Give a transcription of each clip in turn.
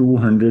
200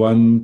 1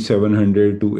700 to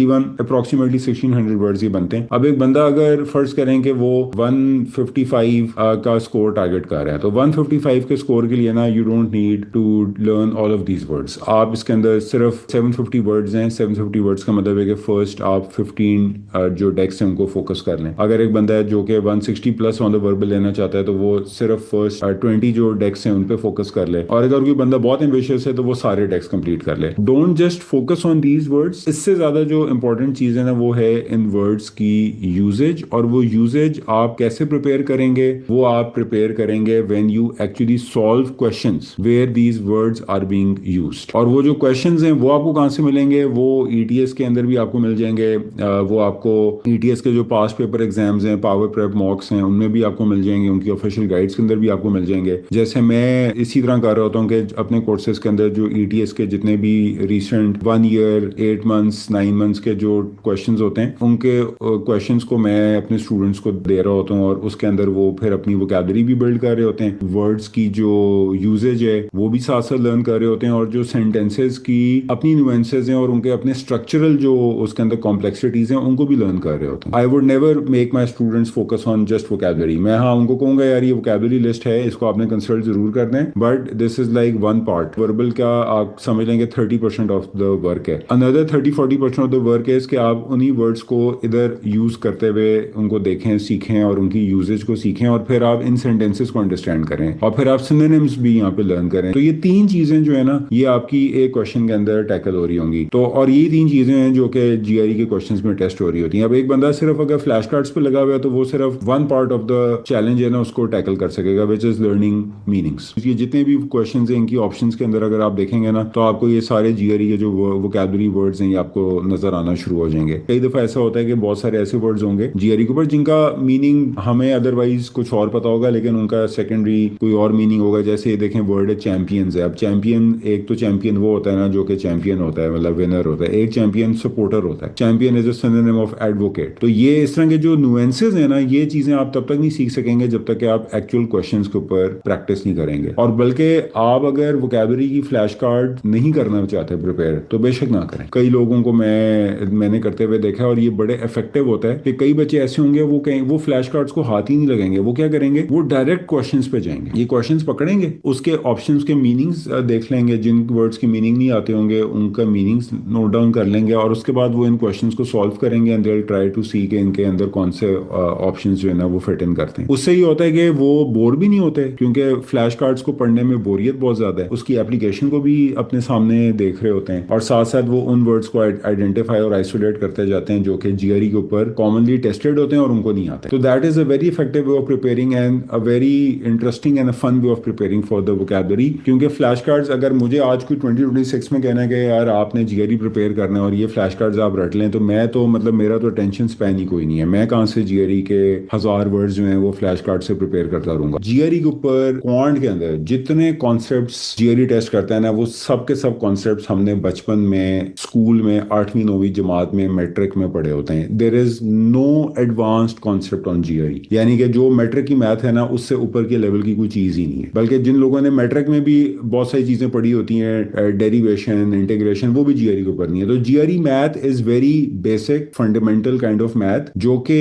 31 approximately 1600 words ہی بنتے ہیں. اب ایک بندہ اگر فرض کریں کہ وہ 155 کا اسکور ٹارگیٹ کر رہا ہے تو 155 کے اسکور کے لیے نا you don't need to learn all of these words. آپ اس کے اندر صرف 750 ورڈز ہیں. 750 ورڈز کا مطلب ہے کہ فرسٹ آپ 15 جو ڈیکس ہیں ان کو فوکس کر لیں. اگر ایک بندہ ہے جو کہ 160 پلس آن دا وربل لینا چاہتا ہے تو وہ صرف فرسٹ 20 جو ڈیکس ہیں ان پہ فوکس کر لے. اور اگر کوئی بندہ بہت ایمبیشیس ہے تو وہ سارے ڈیکس کمپلیٹ کر لے. Don't just focus on these words. اس سے زیادہ جو امپورٹنٹ چیز ہے نا وہ ہے ان ورڈز کی یوزیج. اور وہ یوزیج آپ کیسے پریپیئر کریں گے؟ وہ آپ پریپیئر کریں گے when you actually solve questions where these words are being used. اور وہ جو کویشچنز ہیں وہ آپ کو کہاں سے ملیں گے؟ وہ ای ٹی ایس کے اندر بھی آپ کو مل جائیں گے. وہ آپ کو ای ٹی ایس کے جو پاسٹ پیپر ایگزامز ہیں، پاور پریپ موکس ہیں، ان میں بھی آپ کو مل جائیں گے. ان کی آفیشیل گائیڈس کے اندر بھی آپ کو مل جائیں گے. جیسے میں اسی طرح کر رہا ہوتا ہوں کہ اپنے کورسز کے اندر جو ای ٹی ایس کے جتنے بھی ریسنٹ 1 ایئر 8 منتھس 9 منتھس کے جو کویشچنز ہوتے ہیں ان کے کویشچنز کو میں اپنے اسٹوڈنٹس کو دے رہا ہوتا ہوں. اور اس کے اندر وہ پھر اپنی ووکیبلری بھی بلڈ کر رہے ہوتے ہیں. ورڈز کی جو یوزیج ہے وہ بھی ساتھ ساتھ لرن کر رہے ہوتے ہیں. اور جو سینٹینسز کی اپنی نیوئنسز ہیں اور ان کے اپنے اسٹرکچرل جو اس کے اندر کمپلیکسٹیز ہیں ان کو بھی لرن کر رہے ہوتے ہیں. I would never make my students focus on just vocabulary. میں ہاں ان کو کہوں گا یار یہ ووکیبلری لسٹ ہے، اس کو آپ نے کنسلٹ ضرور کر دیں، but this is like one part. Verbal کا آپ سمجھ لیں گے 30% آف دا ورک ہے. اندر 30-40% آف دا ورک ہے کہ آپ انہی ورڈس کو ادھر یوز کرتے ہوئے ان کو دیکھیں، سیکھیں اور ان کی یوزیج کو سیکھیں. اور پھر آپ ان سینٹینسز کو انڈرسٹینڈ کریں اور پھر آپ سینونیمز بھی یہاں پہ لرن کریں. تو یہ 3 چیزیں جو ہے نا یہ آپ کی ایک کویشچن کے اندر ٹیکل ہو رہی ہوں گی. تو اور یہ 3 چیزیں ہیں جو کہ جی آر ای کے کویشچنز میں ٹیسٹ ہو رہی ہوتی ہیں. اب ایک بندہ صرف اگر فلیش کارڈز پہ لگا ہوا ہے تو وہ صرف one part of the challenge ہے نا اس کو ٹیکل کر سکے گا، وچ از لرننگ میننگس. یہ جتنے بھی کویشچنز ہیں ان کی آپشنز کے اندر اگر آپ دیکھیں گے نا تو آپ کو یہ سارے جی آر ای کے جو ووکیبلری ورڈز ہیں یہ آپ کو نظر آنا شروع ہو جائیں گے. کئی دفعہ ایسا ہوتا ہے کہ بہت سارے ایسے ورڈز ہوں گے جی آر ای کے اوپر جن کا میننگ ہمیں ادروائز کچھ اور پتا ہوگا لیکن ان کا سیکنڈری کوئی اور میننگ ہوگا. جیسے یہ دیکھیں ورڈ ہے چیمپئنز ہے. اب چیمپئن ایک تو چیمپئن وہ ہوتا ہے نا جو کہ چیمپئن ہوتا ہے مطلب ونر ہوتا ہے. ایک چیمپئن سپورٹر ہوتا ہے. Champion is a synonym of advocate. تو یہ اس طرح کے جو نوئنسز ہیں نا یہ چیزیں آپ تب تک نہیں سیکھ سکیں گے جب تک کہ آپ ایکچوئل کویشچنز کے اوپر پریکٹس نہیں کریں گے. اور بلکہ آپ اگر ووکیبلری کی فلیش کارڈ نہیں کرنا چاہتے پریپیئر تو بے شک نہ کریں. کئی لوگوں کو میں نے کرتے ہوئے دیکھا اور یہ بڑے افیکٹو ہوتا ہے کہ کئی بچے ایسے ہوں گے وہ فلیش کارڈز کو ہاتھ ہی نہیں لگیں گے. وہ کیا کریں گے؟ وہ ڈائریکٹ کویشچنز پہ جائیں گے. یہ کویشچنز پکڑیں گے، اس کے آپشنز کے میننگز دیکھ لیں گے. جن ورڈز کی میننگ نہیں آتے ہوں گے ان کا میننگز نوٹ ڈاؤن کر لیں گے اور اس کے بعد وہ ان کویشچنز کو سالو کریں گے. And they will try to see کہ ان کے اندر کون سے آپشنز جو ہے نا وہ فٹ ان کرتے ہیں. اس سے یہ ہوتا ہے کہ وہ بور بھی نہیں ہوتے کیونکہ فلیش کارڈز کو پڑھنے میں بوریت بہت زیادہ ہے. اس کی اپلیکیشن کو بھی اپنے سامنے دیکھ رہے ہوتے ہیں اور ساتھ ساتھ وہ ان ورڈز کو آئیڈینٹیفائی اور آئسولیٹ کرتے جاتے ہیں جو کہ جی آر ای کے اوپر کامنلی ٹیسٹڈ ہوتے ہیں اور ان کو نہیں آتے. تو that is a very effective way of preparing and a very interesting and a fun way of preparing for the vocabulary. کیونکہ فلیش کارڈز اگر مجھے آج کوئی 2026 میں کہنا ہے کہ یار آپ نے جی آر ای پریپیئر کرنا ہے اور یہ فلیش کارڈز آپ رٹ لیں تو میں تو مطلب میرا تو ٹینشن اسپین ہی کوئی نہیں ہے. میں کہاں سے جی آر ای کے 1000 ورڈز جو ہیں وہ فلیش کارڈ سے پریپیئر کرتا رہوں گا. جی آر ای کے اوپر کوانٹ کے اندر جتنے کانسیپٹس جی آر ای ٹیسٹ کرتا ہے نا وہ سب کے سب کانسیپٹس ہم نے بچپن میں اسکول میں 8ویں 9ویں جماعت میں میٹرک میں پڑھے ہوتے ہیں. دیر is know advanced concept on G R ای. یعنی کہ جو میٹرک کی میتھ ہے نا اس سے اوپر کے لیول کی کوئی چیز ہی نہیں ہے. بلکہ جن لوگوں نے میٹرک میں بھی بہت ساری چیزیں پڑھی ہوتی ہیں ڈیریویشن انٹیگریشن وہ بھی جی آر ای کے اوپر نہیں ہے. تو G R E math is very basic fundamental kind of math جو کہ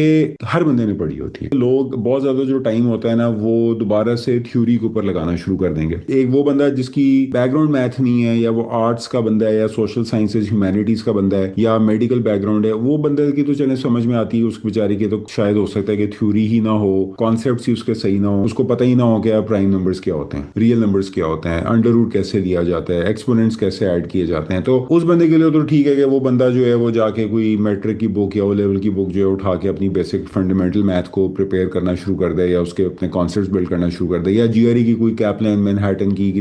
ہر بندے نے پڑھی ہوتی ہے. لوگ بہت زیادہ جو ٹائم ہوتا ہے نا وہ دوبارہ سے تھیوری کے اوپر لگانا شروع کر دیں گے. ایک وہ بندہ جس کی بیک گراؤنڈ میتھ نہیں ہے یا وہ آرٹس کا بندہ ہے یا سوشل سائنسز ہیومینٹیز کا بندہ ہے یا میڈیکل بیک گراؤنڈ ہے وہ بندے کی تو چلے سمجھ میں آتی ہے اس بیچارے کی. تو شاید ہو سکتا ہے کہ تھیوری ہی نہ ہو، کانسیپٹس ہی اس کے صحیح نہ ہو، اس کو پتہ ہی نہ ہو کہ پرائم نمبرز کیا ہوتے ہیں، ریئل نمبرز کیا ہوتے ہیں، انڈر روٹ کیسے دیا جاتا ہے، ایکسپوننٹس کیسے ایڈ کیے جاتے ہیں. تو اس بندے کے لیے تو ٹھیک ہے کہ وہ بندہ جو ہے وہ جا کے کوئی میٹرک کی بک یا او لیول کی بک جو ہے اٹھا کے اپنی بیسک فنڈامنٹل میتھ کو پریپیئر کرنا شروع کر دے یا اس کے اپنے کانسیپٹس بلڈ کرنا شروع کر دے. یا جی آر ای کی کوئی کیپلن مینہٹن کی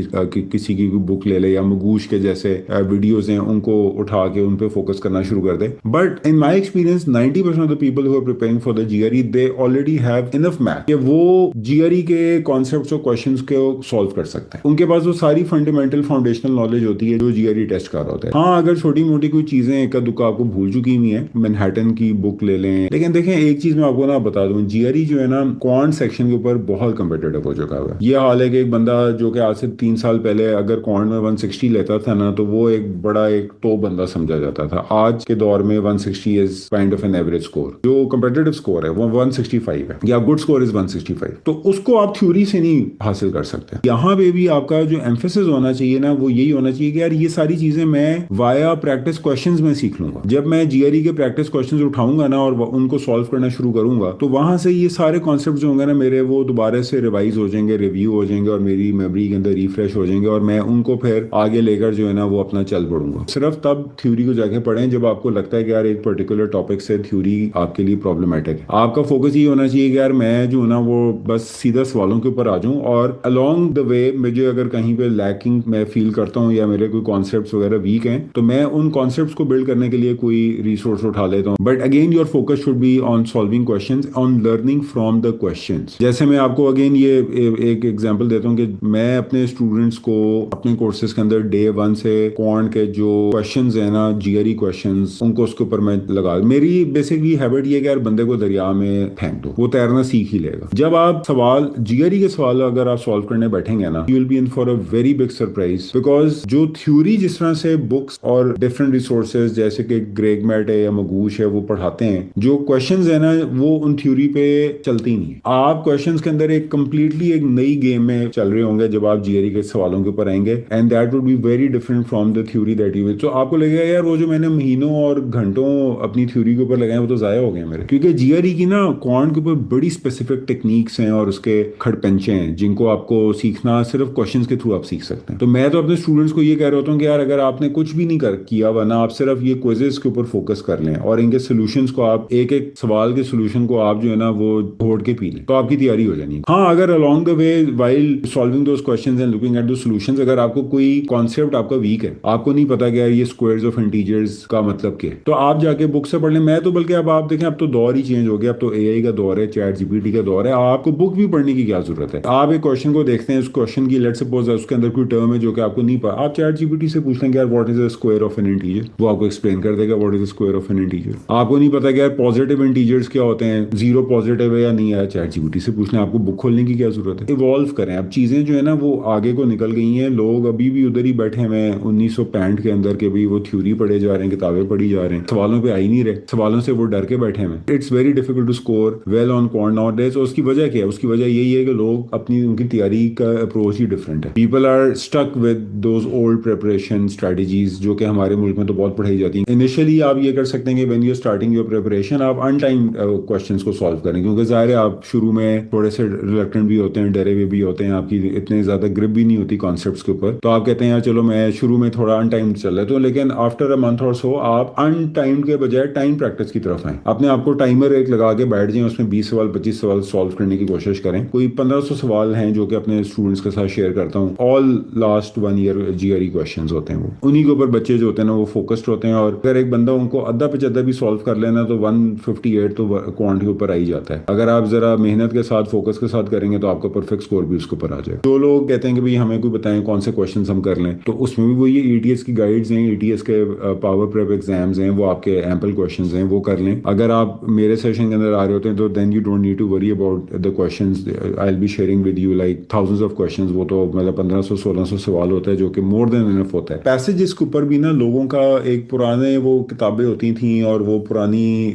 کسی کی کوئی بک لے لے یا مگوش کے جیسے ویڈیوز ہیں ان کو اٹھا کے ان پہ فوکس کرنا شروع کر دے. But in my experience 90% of the people who are preparing for the G R E they already have enough math کہ وہ جی آر ای کے کانسیپٹس اور کویشچنس کو سالو کر سکتے ہیں. ان کے پاس وہ ساری فنڈامنٹل فاؤنڈیشنل نالج ہوتی ہے جو جی آر ای ٹیسٹ کر رہا ہوتا ہے. ہاں اگر چھوٹی موٹی کوئی چیزیں ایک دکا آپ کو بھول چکی ہوئی ہیں مینہٹن کی بک لے لیں. لیکن دیکھیں ایک چیز میں آپ کو نا بتا دوں جی آر ای جو ہے نا کوانٹ سیکشن کے اوپر بہت کمپیٹیٹو ہو چکا ہے. یہ حال ہے کہ ایک بندہ جو کہ آج سے 3 سال پہلے اگر کوانٹ میں 160 لیتا تھا نا تو وہ ایک بڑا ایک ٹاپ بندہ سمجھا جاتا تھا. آج کے دور میں 160 is kind of an average score. جو کمپیٹیٹو اسکور ہے وہ 165 ہے, یا گڈ اسکور از 165. تو اس کو آپ تھیوری سے نہیں حاصل کر سکتے. یہاں پہ بھی آپ کا جو ایمفیسس ہونا چاہیے نا, وہ یہی ہونا چاہیے کہ یار یہ ساری چیزیں میں وایا پریکٹس کوشچنز میں سیکھ لوں گا. جب میں جی آر ای کے پریکٹس کوشچنز اٹھاؤں گا نا اور ان کو سالو کرنا شروع کروں گا, تو وہاں سے یہ سارے کانسیپٹ جو ہوں گے نا میرے, وہ دوبارہ سے ریوائز ہو جائیں گے, ریویو ہو جائیں گے, اور میری میموری کے اندر ریفریش ہو جائیں گے, اور میں ان کو پھر آگے لے کر جو ہے نا وہ اپنا چل پڑوں گا. صرف تب تھیوری کو جا کے پڑھیں جب آپ کو لگتا ہے کہ یار ایک پرٹیکولر ٹاپک سے تھیوری آپ کے لیے پرابلمٹک ہے. آپ کا فوکس یہ ہونا چاہیے کہ یار میں جو ہے نا وہ بس سیدھا سوالوں کے اوپر آ جاؤں, اور along the way مجھے اگر کہیں پہ لیکنگ میں فیل کرتا ہوں یا میرے کوئی کانسیپٹس وغیرہ ویک ہیں, تو میں ان کانسیپٹس کو بلڈ کرنے کے لیے کوئی ریسورس اٹھا لیتا ہوں. But again your focus should be on solving questions, on learning from the questions. جیسے میں آپ کو اگین یہ ایک ایگزامپل دیتا ہوں کہ میں اپنے اسٹوڈنٹس کو اپنے کورسز کے اندر ڈے 1 سے کوانٹ کے جو کوشچنز ہیں نا, جی آر ای کوشچنز, ان کو اس کے اوپر میں لگا. میری بیسکلی ہیبٹ یہ ہے کہ یار بندے کو دریا میں پھینک دو, وہ تیرنا سیکھ ہی لے گا. جب آپ سوال جی آر ای کے سوال اگر آپ سالو کرنے بیٹھیں گے نا, you will be in for a very big surprise, because جو تھیوری جس طرح سے بکس اور ڈفرنٹ ریسورسز جیسے کہ گریگ میٹ ہے یا مگوش ہے وہ پڑھاتے ہیں, جو کوشچنز ہیں نا وہ ان تھیوری پہ چلتی نہیں ہے. آپ کوشچنز کے اندر ایک کمپلیٹلی ایک نئی گیم میں چل رہے ہوں گے جب آپ جی آر ای کے سوالوں کے اوپر آئیں گے, and that would be very different from the theory that you will. تو آپ کو لگے گا یار وہ جو میں نے مہینوں اور گھنٹوں اپنی تھیوری کے اوپر لگائے وہ تو ضائع ہو گئے میرے, کیونکہ جی آر ای کی نا کوانٹ کے اوپر بڑی اسپیسیفک ٹیکنیکس ہیں اور اس کے کھڑ پنچے ہیں جن کو آپ کو سیکھنا صرف کوشچنز کے تھرو آپ سیکھ سکتے ہیں. تو میں تو اپنے اسٹوڈنٹس کو یہ کہہ رہا ہوتا ہوں کہ یار اگر آپ نے کچھ بھی نہیں کیا ورنہ آپ صرف یہ کوئزز کے اوپر فوکس کر لیں اور ان کے سولوشنز کو آپ ایک ایک سوال کے سولوشن کو آپ جو ہے نا وہ گھوڑ کے پی لیں, تو آپ کی تیاری ہو جانی ہے. ہاں اگر along the way while solving those questions and looking at those solutions اگر آپ کو کوئی کانسیپٹ آپ کا ویک ہے, آپ کو نہیں پتا کہ یار یہ اسکوائرز آف انٹیجرز کا مطلب کیا ہے, تو آپ جا کے بک سے پڑھ لیں. میں تو بلکہ اب آپ دیکھیں اب تو دور ہی چینج ہو گیا, اب تو اے آئی کا دور ہے, چیٹ جی پی ٹی کا دور ہے. آپ کو بک بھی پڑھنے کی کیا ضرورت ہے. آپ ایک کوشچن کو دیکھتے ہیں, اس کوشچن کی لیٹ سپوز اس کے اندر کوئی ٹرم ہے جو کہ آپ کو نہیں پتا, آپ چیٹ جی پی ٹی سے پوچھ لیں کہ یار what is the square of an integer, وہ آپ کو ایکسپلین کر دے گا what is the square of an integer. آپ کو نہیں پتا کہ یار پازیٹیو انٹیجرز کیا ہوتے ہیں, زیرو پازیٹیو ہے یا نہیں ہے, چیٹ جی پی ٹی سے پوچھ لیں. آپ کو بک کھولنے کی کیا ضرورت ہے. ایوالو کریں. اب چیزیں جو ہے نا وہ آگے کو نکل گئی ہیں, لوگ ابھی بھی ادھر ہی بیٹھے ہیں 1965 کے اندر کے بھی وہ تھیوری پڑھے جا رہے ہیں, کتابیں پڑھی جا رہے ہیں, سوالوں پہ آ ہی نہیں رہے, سوالوں سے وہ ڈر کے بیٹھے ہیں. It's very difficult to score well on quant nowadays. اور اس کی وجہ کیا ہے؟ اس کی وجہ یہی ہے کہ لوگ اپنی ان کی تیاری کا اپروچ ہی ڈفرینٹ ہے. People are stuck with those old preparation strategies جو کہ ہمارے ملک میں تو بہت پڑھائی جاتی ہیں. انیشلی آپ یہ کر سکتے ہیں کہ when you starting your preparation آپ ان ٹائم کوشچنس کو سالو کریں, کیونکہ ظاہر ہے آپ شروع میں تھوڑے سے ریلیکٹنٹ بھی ہوتے ہیں, ڈرے ہوئے بھی ہوتے ہیں, آپ کی اتنے زیادہ گرپ بھی نہیں ہوتی کانسیپٹس کے اوپر, تو آپ کہتے ہیں یار چلو میں شروع میں تھوڑا ان ٹائم چل رہا ہوں, لیکن آفٹر اے منتھ اور سو آپ ان ٹائم کے بجائے ٹائم پریکٹس کی طرف آئیں. اپنے آپ کو ٹائمر ایک لگا کے بیٹھ جائیں, اس میں 20 سوال 25 سوال سالو کرنے کی کوشش کریں. کوئی 1500 سوال ہیں جو کہ اپنے اسٹوڈنٹس کے ساتھ شیئر کرتا ہوں, آل لاسٹ 1 ایئر جی آر ای کوشچنز ہوتے ہیں, وہ انہی کے اوپر بچے جو ہوتے ہیں نا وہ فوکسڈ ہوتے ہیں. اور اگر ایک بندہ ان کو ادھا پچھدہ بھی سالو کر لینا تو 158 تو کوانٹ کے اوپر آ ہی جاتا ہے. اگر آپ ذرا محنت کے ساتھ فوکس کے ساتھ کریں گے تو آپ کا پرفیکٹ اسکور بھی اس کے اوپر آ جائے. جو لوگ کہتے ہیں کہ بھائی ہمیں کوئی بتائیں کون سے کوشچنز ہم کر لیں, تو اس میں بھی وہ یہ ای ٹی ایس کی گائیڈز ہیں, ای ٹی ایس کے پاور پریپ ایگزامز ہیں, وہ آپ کے ایمپل کوشچنز ہیں, وہ کر لیں. اگر آپ میرے سیشن کے اندر آ رہے ہوتے ہیں تو then you don't need to worry about the questions. I will be sharing with you like thousands of questions. وہ تو مطلب 1500-1600 سوال ہوتا ہے جو کہ مور دین انف ہوتا ہے. پیسیجز کے اوپر بھی نا لوگوں کا ایک پرانے وہ کتابیں ہوتی تھیں اور وہ پرانی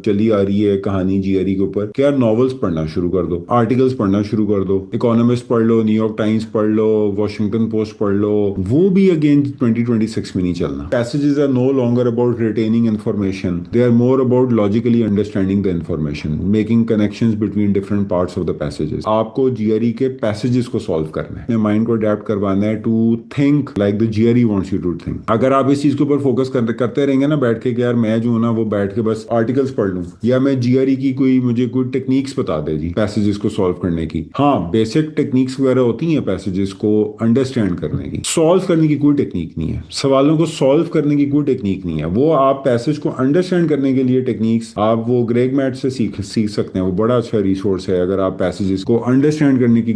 چلی آ رہی ہے کہانی جی آر ای کے اوپر, کیا ناولز پڑھنا شروع کر دو, آرٹیکلز پڑھنا شروع کر دو, اکانومسٹ پڑھ لو, نیو یارک ٹائمز پڑھ لو, واشنگٹن پوسٹ پڑھ لو. وہ بھی اگین 2026 میں نہیں چلنا. Passages are no longer about retaining information, they are more about logically understanding the information, making connections between different parts of the passages. آپ کو جی آر ای کے پیسیجز کو سالو کرنا ہے, اپنے مائنڈ کو اڈیپٹ کروانا ہے to think like the G R E wants you to think. اگر آپ اس چیز کے اوپر فوکس کرتے رہیں گے نا بیٹھ کے کہ یار میں جو ہوں نا وہ بیٹھ کے بس آرٹیکلز پڑھ لوں, یا میں جی آر ای کی کوئی مجھے کوئی ٹیکنیکس بتا دے جی پیسیجز کو سالو کرنے کی. ہاں بیسک ٹیکنیکس وغیرہ ہوتی ہیں پیسیجز کو انڈرسٹینڈ کرنے کی, سالو کرنے کی کوئی ٹیکنیک نہیں ہے. سوالوں کو سالو کرنے کی کوئی ٹیکنیک نہیں ہے. وہ آپ پیسیج کو انڈرسٹینڈ کرنے کے لیے ٹیکنیکس آپ وہ گریگ میٹ سے سیکھ سکتے ہیں. وہ بڑا اچھا ریسورس ہے اگر آپ پیسیجز کو انڈرسٹینڈ کرنے کی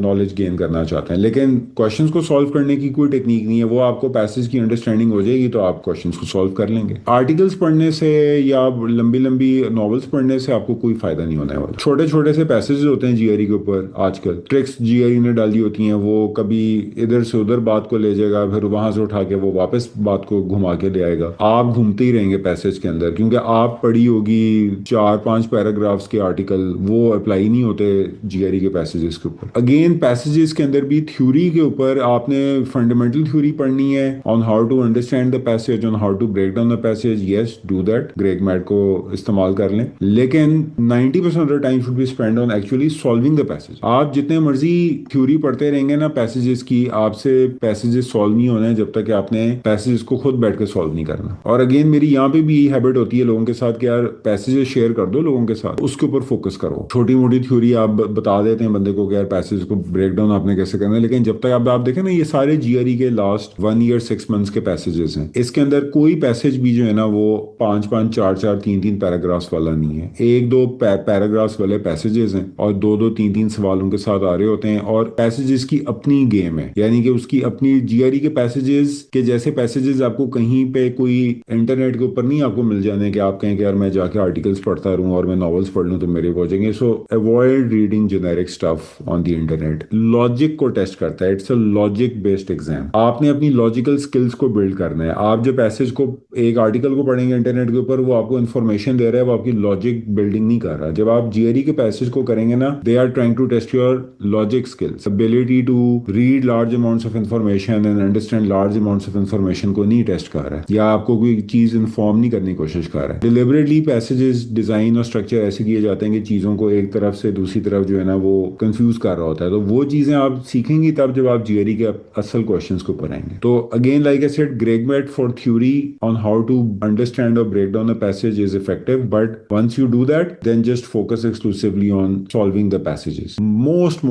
نالج گین کرنا چاہتے ہیں. لیکن کوشچنس کو سالو کرنے کی کوئی ٹیکنیک نہیں ہے. وہ آپ کو پیسیج کی انڈرسٹینڈنگ ہو جائے گی تو آپ کوشچنس کو سالو کر لیں گے. آرٹیکلس پڑھنے سے یا لمبی لمبی ناولس پڑھنے سے آپ کو کوئی فائدہ نہیں ہونے والا. چھوٹے چھوٹے سے پیسیجز ہوتے ہیں جی آر ای کے اوپر, آج کل ٹرکس جی آر ای نے ڈالی ہوتی ہیں, وہ کبھی ادھر سے ادھر بات کو لے جائے گا, پھر وہاں سے اٹھا کے وہ واپس بات کو گھما کے لے آئے آئے گا. آپ گھومتے ہی رہیں گے پیسج کے اندر, کیونکہ آپ پڑھی ہوگی 4-5 پیراگرافس کے آرٹیکل, وہ اپلائی نہیں ہوتے جی آر ای کے پیسجز کے اوپر. اگین پیسجز کے اندر بھی تھیوری کے اوپر آپ نے فنڈامنٹل تھیوری پڑھنی ہے on how to understand the passage, on how to break down the passage. Yes, do that, Greg Mat کو استعمال کر لیں, لیکن 90% of the time should be spend on actually solving the passage. آپ جتنے مرضی تھیوری پڑھتے رہیں گے نا پیسجز کی, آپ سے پیسجز سالو نہیں ہونے جب تک کہ آپ نے پیسجز کو خود بیٹھ کے سالو نہیں کرنا. اور اگین میری یہاں پہ بھی یہی ہیبٹ ہوتی ہے لوگوں کے ساتھ کہ یار پیسجز شیئر کر دو لوگوں کے ساتھ, اس کے اوپر فوکس کرو. چھوٹی موٹی تھیوری آپ بتا دیتے ہیں بندے کو کہ یار پیسج کو بریک ڈاؤن آپ نے کیسے کرنا ہے, لیکن جب تک آپ دیکھیں نا یہ سارے جی آر ای کے لاسٹ 1 year 6 months کے پیسجز ہیں, اس کے اندر کوئی پیسج بھی جو ہے نا وہ 5-5 4-4 3-3 پیراگرافس والا نہیں ہے. 1-2 پیراگرافس والے پیسجز ہیں اور 2-2 3-3 سوالوں کے ساتھ آ رہے ہوتے ہیں. اور پیسجز کی اپنی گیم ہے, یعنی کہ اس کی اپنی جی آر ای کے پیسجز کے جیسے پیسجز آپ کو کہیں پہ کوئی انٹرنیٹ کے اوپر نہیں آپ کو مل جانے کہ آپ کہیں کہ یار میں جا کے آرٹیکلس پڑھتا رہوں اور میں ناولس پڑھ لوں تو میرے پہنچیں گے. So avoid reading generic stuff on the internet. Logic کو ٹیسٹ کرتا ہے, it's a logic based exam. آپ نے اپنی لاجیکل سکلز کو بلڈ کرنا ہے. آپ جو پیسج کو ایک آرٹیکل کو پڑھیں گے انٹرنیٹ کے اوپر, وہ آپ کو انفارمیشن دے رہا ہے, وہ آپ کی لاجک بلڈنگ نہیں کر رہا. جب آپ جی آر ای کے پیسج کو کریں گے نا, they are trying to test your logic skills, ability to read large amounts of information and understand large amounts of information کو نہیں ٹیسٹ کر رہا ہے, یا آپ کو کوئی چیز انفارم نہیں کرنے کی کوشش کر رہا ہے. ڈیلیبریٹلی پیسجز ڈیزائن اور اسٹرکچر ایسے کیے جاتے ہیں کہ چیزوں کو ایک طرف سے دوسری طرف جو ہے نا وہ کنفیوز کر رہا ہوتا ہے. تو وہ چیزیں آپ سیکھیں گی تب جب آپ جی آر ای کے اصل کوشچنس کو پڑھیں گے. تو again like I said, GregMat for theory on how to understand اور break down a passage is effective, but once you do that, then just focus exclusively on solving the passages. Most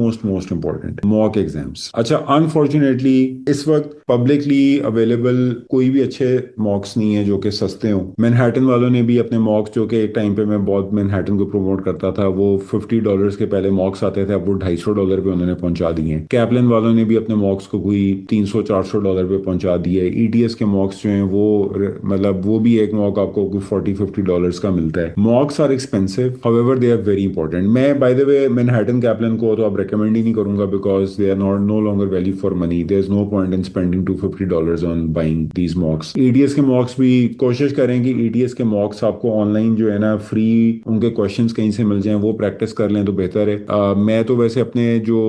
important mock exams. اچھا, unfortunately اس وقت publicly available کوئی بھی اچھے موکس نہیں ہیں جو کہ سستے ہوں. مینہٹن والوں نے بھی اپنے موکس, جو کہ ایک ٹائم پہ میں بہت مینہٹن کو پروموٹ کرتا تھا, وہ $50 کے پہلے موکس آتے تھے, اب وہ $250 پہ انہوں نے پہنچا دیے ہیں. کیپلن والوں نے بھی اپنے موکس کو کوئی $300-400 پہ پہنچا دیے. ای ٹی ایس کے موکس جو ہیں وہ مطلب وہ بھی ایک موک آپ کو $40-50 کا ملتا ہے. Mocks are expensive, however they are very important. میں by the way Manhattan Kaplan کو تو اب ریکمینڈ ہی نہیں کروں گا because they are not no longer value for money. There is no point in spending $250 on buying these mocks. E T S کے موکس بھی کوشش کریں کہ ای ٹی ایس کے موکس آپ کو آن لائن جو ہے نا فری ان کے کوشچنس کہیں سے مل جائیں, وہ پریکٹس کر لیں تو بہتر ہے. میں تو ویسے اپنے جو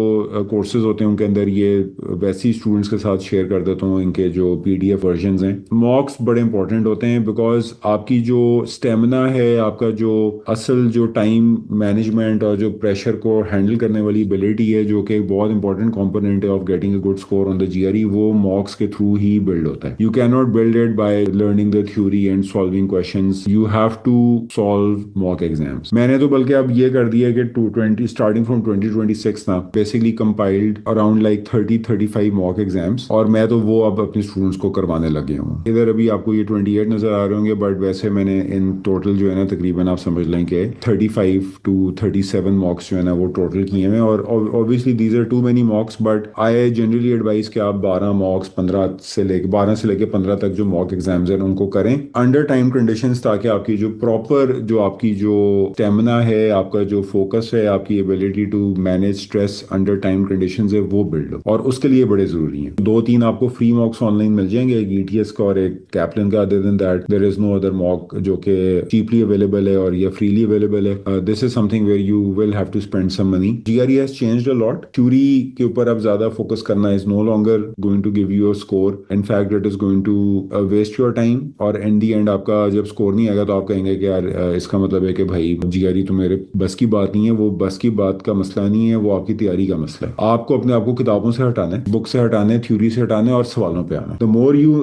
کورسز ہوتے ہیں ان کے اندر یہ ویسے ہی اسٹوڈنٹس کے ساتھ شیئر کر دیتا ہوں ان کے جو پی ڈی ایف ورژنز ہیں. موکس بڑے امپورٹنٹ ہوتے ہیں بیکاز آپ کی جو اسٹیمنا ہے, آپ کا جو اصل جو ٹائم مینجمنٹ اور جو پریشر کو ہینڈل کرنے والی ابیلٹی ہے, جو کہ ایک بہت امپورٹنٹ کمپوننٹ ہے of getting a good score on the G R E, وہ موکس کے تھرو ہی بلڈ ہوتا ہے. You can not build it by learning the theory and solving questions. You have to solve mock exams. میں نے تو بلکہ اب یہ کر دیا کہ 220 اسٹارٹنگ فرام 2026 نا basically compiled around like 30-35 موک exams, اور میں تو وہ اب اپنے اسٹوڈنٹس کو کروانے لگے ہوں. ادھر ابھی آپ کو یہ 28 نظر آ رہے ہوں گے, بٹ ویسے میں نے ان ٹوٹل جو ہے نا تقریباً آپ سمجھ لیں کہ 35-37 موکس جو ہے نا وہ ٹوٹل کیے ہیں. اور obviously these are too many mocks, but I generally advise کہ آپ 12 موکس 12 سے لے کے 15 تک جو موک ایگزامز ہیں ان کو کریں انڈر ٹائم کنڈیشنز, تاکہ آپ کی جو پراپر جو آپ کی جو اسٹیمنا ہے, آپ کا جو فوکس ہے, آپ کی ability to manage stress under time conditions ہے, وہ بلڈ ہو. اور اس کے لیے بڑے ضروری ہیں. 2-3 آپ کو فری موکس آن لائن مل جائیں گے, ایک ای ٹی ایس کا اور ایک کیپلن کا. Other than that there is no other mock جو کہ چیپلی اویلیبل ہے اور یہ فریلی اویلیبل ہے. This is something where you will have to spend some money. G R E has changed a lot. Theory کے اوپر اب زیادہ فوکس کرنا is no longer going to give you a score. In fact it is going to waste your time, اور in the end آپ کا جب score نہیں آئے گا تو آپ کہیں گے کہ یار اس کا مطلب ہے کہ بھائی جی آر ای تو میرے بس کی بات نہیں ہے. وہ بس کی بات کا مسئلہ نہیں ہے, وہ آپ کی تیاری کا مسئلہ ہے. آپ کو اپنے آپ کو کتابوں سے ہٹانا ہے, بک سے ہٹانا ہے, تھیوری سے ہٹانا ہے اور سوالوں پہ آنا. The more you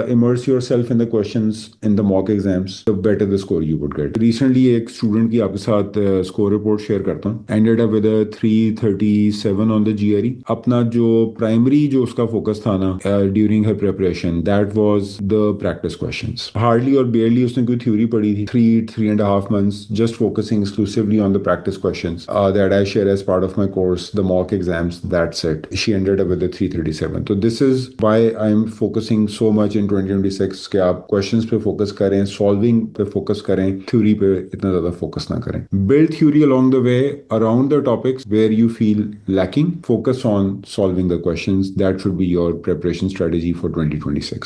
immerse yourself in the questions in the mock exams, the better the score you would get. Recently ایک اسٹوڈنٹ کی آپ کے ساتھ اسکور رپورٹ شیئر کرتا ہوں. Ended up with a 337 on the GRE. اپنا جو primary جو اس کا فوکس تھا نا during her preparation, that was the practice questions. Hardly or barely اس نے کوئی تھیوری پڑھی تھی. 3.5 months just focusing exclusively on the practice questions that I share as part of my course, the mock exams. That's it. She ended up with a 337. So this is why I'm focusing so much in 2026 کہ آپ questions پہ focus کریں, solving پہ focus کریں, theory پہ اتنا زیادہ focus نہ کریں. Build theory along the way around the topics where you feel lacking. Focus on solving the questions. That should be your preparation strategy for 2026.